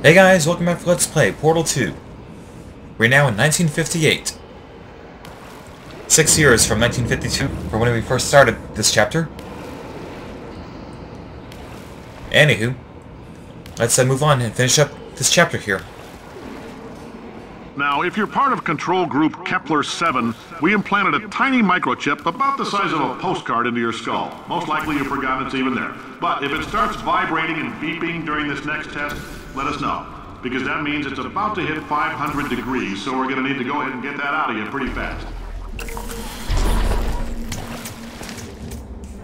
Hey guys, welcome back for Let's Play Portal 2. We're now in 1958. 6 years from 1952, from when we first started this chapter. Anywho, let's move on and finish up this chapter here. Now, if you're part of Control Group Kepler-7, we implanted a tiny microchip about the size of a postcard into your skull. Most likely you've forgotten it's even there. But if it starts vibrating and beeping during this next test, let us know. Because that means it's about to hit 500 degrees, so we're going to need to go ahead and get that out of you pretty fast.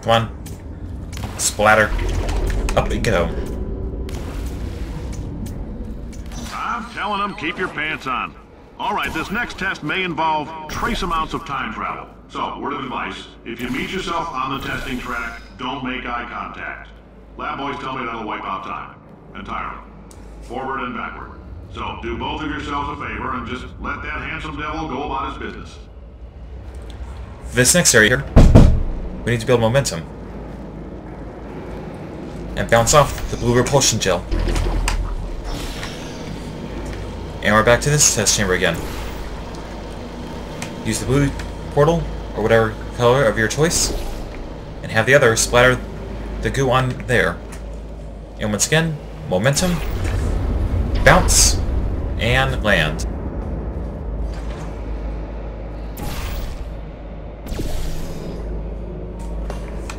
Come on. Splatter. Up we go. I'm telling them, keep your pants on. Alright, this next test may involve trace amounts of time travel. So, word of advice, if you meet yourself on the testing track, don't make eye contact. Lab boys tell me that'll wipe out time. Entirely. Forward and backward. So, do both of yourselves a favor and just let that handsome devil go about his business. This next area here, we need to build momentum. And bounce off the blue repulsion gel. And we're back to this test chamber again. Use the blue portal, or whatever color of your choice, and have the other splatter the goo on there. And once again, momentum, bounce, and land.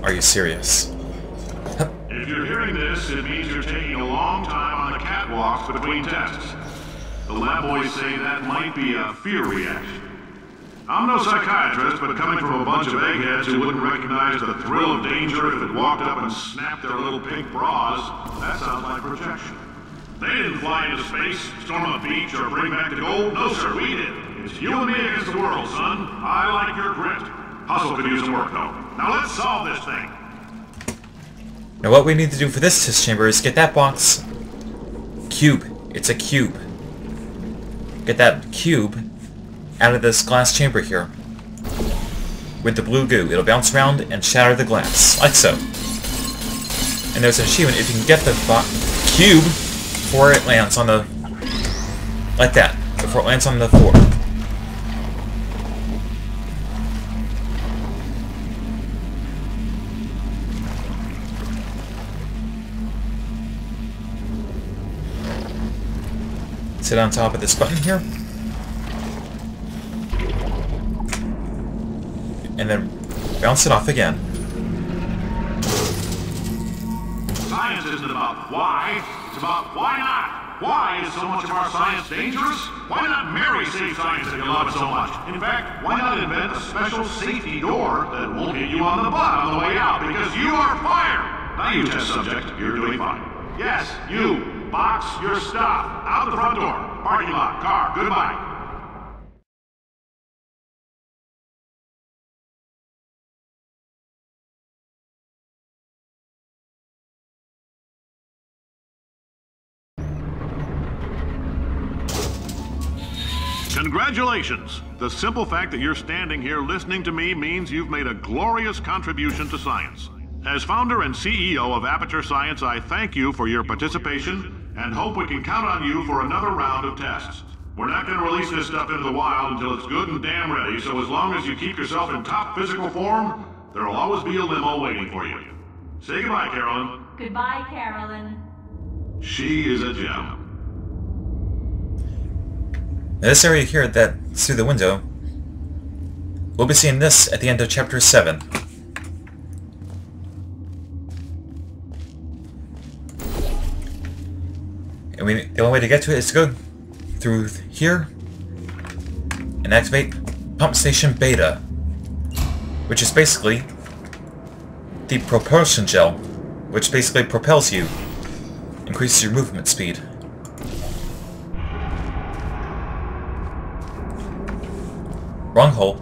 Are you serious? If you're hearing this, it means you're taking a long time on the catwalks between tests. The lab boys say that might be a fear reaction. I'm no psychiatrist, but coming from a bunch of eggheads who wouldn't recognize the thrill of danger if it walked up and snapped their little pink bras, that sounds like projection. They didn't fly into space, storm a beach, or bring back the gold. No, sir, we did. It's you and me against the world, son. I like your grit. Hustle could use some work, though. Now let's solve this thing. Now what we need to do for this test chamber is get that box. Cube. It's a cube. Get that cube out of this glass chamber here. With the blue goo. It'll bounce around and shatter the glass. Like so. And there's an achievement if you can get the cube before it lands on the... like that. Before it lands on the floor. Sit on top of this button here. And then bounce it off again. Science isn't about why, it's about why not. Why is so much of our science dangerous? Why not marry safe science if you love it so much? In fact, why not invent a special safety door that won't hit you on the butt on the way out because you are fired? Now you test subject, you're doing fine. Yes, you. Box your stuff. Out the front door. Parking lot. Car. Goodbye. Congratulations! The simple fact that you're standing here listening to me means you've made a glorious contribution to science. As founder and CEO of Aperture Science, I thank you for your participation and hope we can count on you for another round of tests. We're not going to release this stuff into the wild until it's good and damn ready, so as long as you keep yourself in top physical form, there'll always be a limo waiting for you. Say goodbye, Carolyn. Goodbye, Carolyn. She is a gem. Now this area here that's through the window, we'll be seeing this at the end of Chapter 7. And the only way to get to it is to go through here and activate Pump Station Beta, which is basically the propulsion gel, which basically propels you, increases your movement speed. Wrong hole.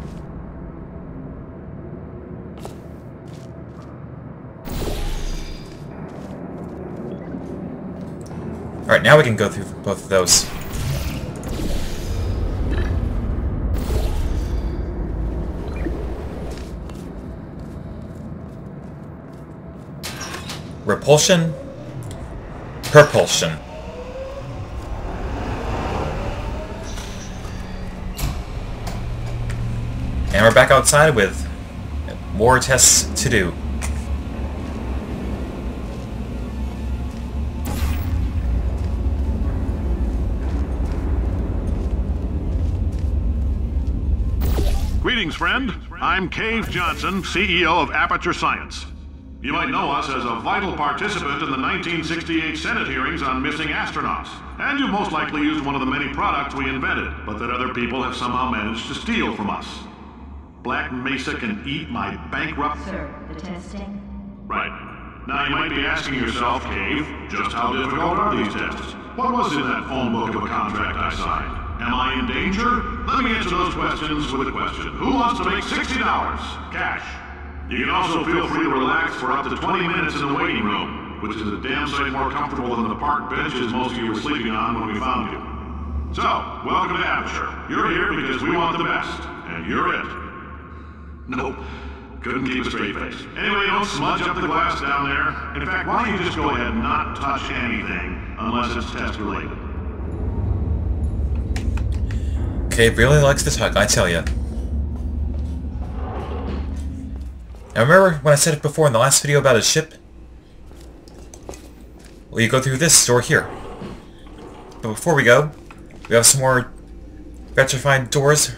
Alright, now we can go through both of those. Repulsion, propulsion. And we're back outside with more tests to do. Greetings, friend. I'm Cave Johnson, CEO of Aperture Science. You might know us as a vital participant in the 1968 Senate hearings on missing astronauts. And you've most likely used one of the many products we invented, but that other people have somehow managed to steal from us. Black Mesa can eat my bankrupt... Sir, the testing? Right. Now you might be asking yourself, Cave, just how difficult are these tests? What was in that phone book of a contract I signed? Am I in danger? Let me answer those questions with a question. Who wants to make $60? Cash. You can also feel free to relax for up to 20 minutes in the waiting room, which is a damn sight more comfortable than the park benches most of you were sleeping on when we found you. So, welcome to Aperture. You're here because we want the best, and you're it. Nope. Couldn't keep a straight face. Anyway, don't smudge up the glass down there. In fact, why don't you just go ahead and not touch anything unless it's test related? Cave really likes to talk, I tell ya. Now remember when I said it before in the last video about his ship? Well, you go through this door here. But before we go, we have some more petrified doors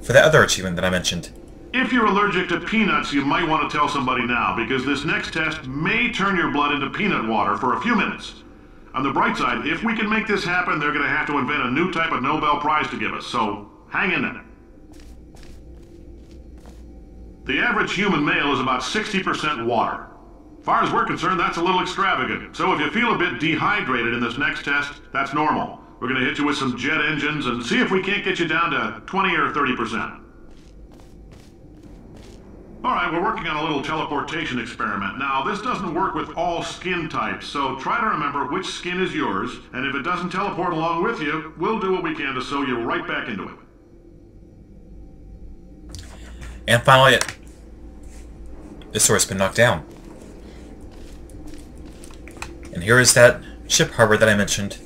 for that other achievement that I mentioned. If you're allergic to peanuts, you might want to tell somebody now, because this next test may turn your blood into peanut water for a few minutes. On the bright side, if we can make this happen, they're going to have to invent a new type of Nobel Prize to give us, so hang in there. The average human male is about 60% water. As far as we're concerned, that's a little extravagant. So if you feel a bit dehydrated in this next test, that's normal. We're going to hit you with some jet engines and see if we can't get you down to 20 or 30%. Alright, we're working on a little teleportation experiment. Now, this doesn't work with all skin types, so try to remember which skin is yours, and if it doesn't teleport along with you, we'll do what we can to sew you right back into it. And finally, this door's been knocked down. And here is that ship harbor that I mentioned.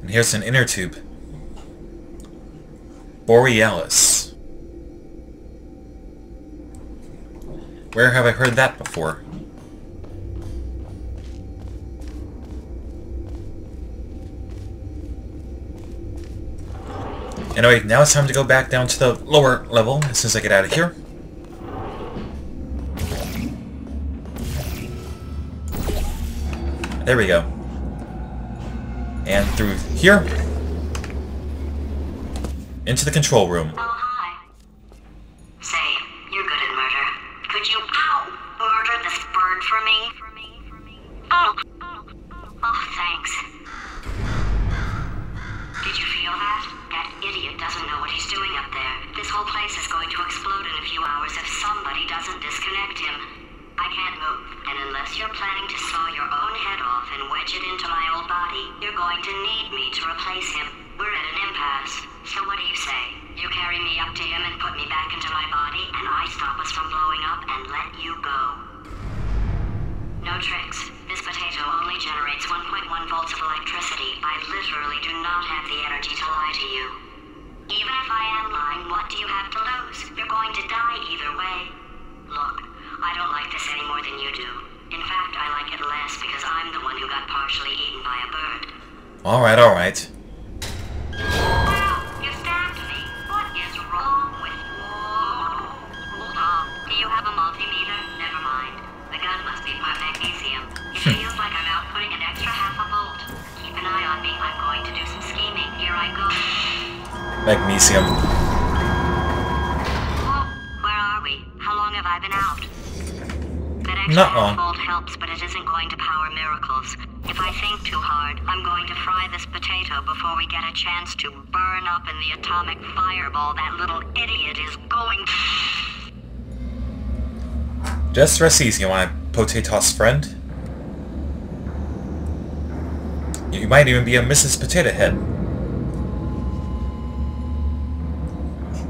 And here's an inner tube. Borealis. Where have I heard that before? Anyway, now it's time to go back down to the lower level as soon as I get out of here. There we go. And through here, into the control room. Oh, hi. Say, you're good at murder. Could you, murder this bird for me? Oh, thanks. Did you feel that? That idiot doesn't know what he's doing up there. This whole place is going to explode in a few hours if somebody doesn't disconnect him. I can't move, and unless you're planning to saw your own head off and wedge it into my old body, you're going to need me to replace him. We're at an impasse. So what do you say? You carry me up to him and put me back into my body, and I stop us from blowing up and let you go. No tricks. This potato only generates 1.1 volts of electricity. I literally do not have the energy to lie to you. Even if I am lying, what do you have to lose? You're going to die either way. Look, I don't like this any more than you do. In fact, I like it less because I'm the one who got partially eaten by a bird. Alright, alright. You stabbed me. What is wrong with you? Hold on. Do you have a multimeter? Never mind. The gun must be part magnesium. It feels like I'm outputting an extra half a volt. Keep an eye on me. I'm going to do some scheming. Here I go. Magnesium. Oh, where are we? How long have I been out? That extra Not long. half volt helps, but it isn't going to power miracles. If I think too hard, I'm going to fry this potato before we get a chance to burn up in the atomic fireball that little idiot is going to... Just rest easy, my potatoes friend. You might even be a Mrs. Potato Head.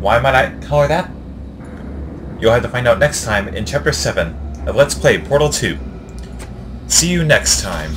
Why might I call her that? You'll have to find out next time in Chapter 7 of Let's Play Portal 2. See you next time.